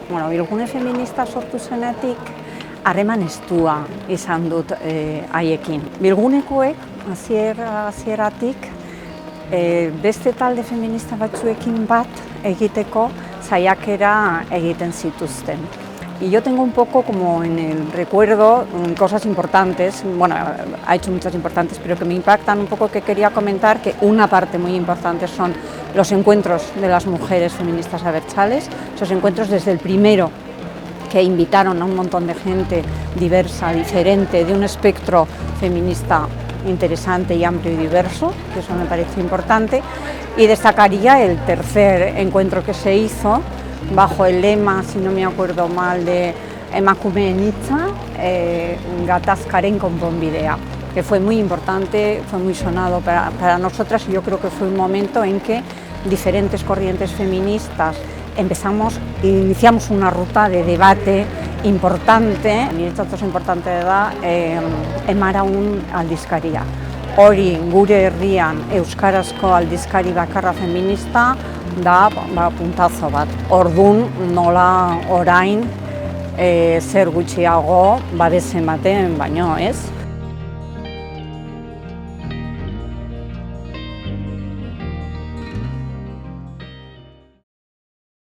Bueno, bilgune feminista sortu zenetik, harreman estua izan dut haiekin. Bilgunekoek, hasieratik, beste talde feminista batzuekin bat egiteko saiakera egiten zituzten. Y yo tengo un poco como en el recuerdo cosas importantes, bueno, ha hecho muchas importantes, pero que me impactan un poco, que quería comentar, que una parte muy importante son los encuentros de las mujeres feministas abertzales, esos encuentros desde el primero, que invitaron a un montón de gente diversa, diferente, de un espectro feminista interesante y amplio y diverso, que eso me parece importante, y destacaría el tercer encuentro que se hizo, bajo el lema, si no me acuerdo mal, de Emakumeen hitza, gatazkaren konponbidea, que fue muy importante, fue muy sonado para nosotras, y yo creo que fue un momento en que diferentes corrientes feministas iniciamos una ruta de debate importante, niretzat importante da, Emaraun aldizkaria. Hori gure herrian euskarazko aldizkari bakarra feminista da puntazo bat. Ordun nola orain zer gutxiago babes ematen baino, ez?